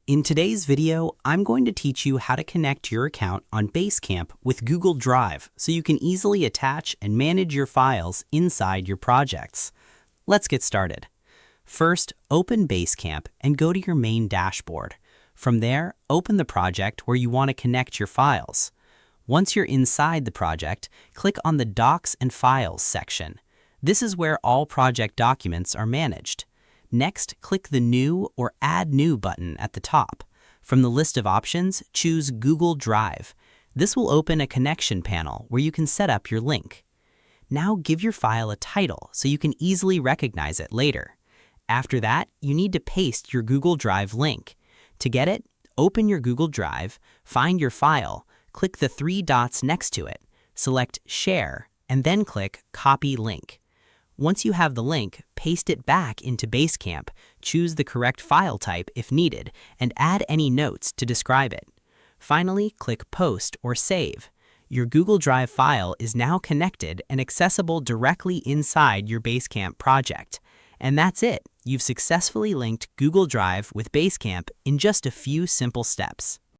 In today's video, I'm going to teach you how to connect your account on Basecamp with Google Drive so you can easily attach and manage your files inside your projects. Let's get started. First, open Basecamp and go to your main dashboard. From there, open the project where you want to connect your files. Once you're inside the project, click on the Docs and Files section. This is where all project documents are managed. Next, click the New or Add New button at the top. From the list of options, choose Google Drive. This will open a connection panel where you can set up your link. Now give your file a title so you can easily recognize it later. After that, you need to paste your Google Drive link. To get it, open your Google Drive, find your file, click the three dots next to it, select Share, and then click Copy Link. Once you have the link, paste it back into Basecamp, choose the correct file type if needed, and add any notes to describe it. Finally, click Post or Save. Your Google Drive file is now connected and accessible directly inside your Basecamp project. And that's it. You've successfully linked Google Drive with Basecamp in just a few simple steps.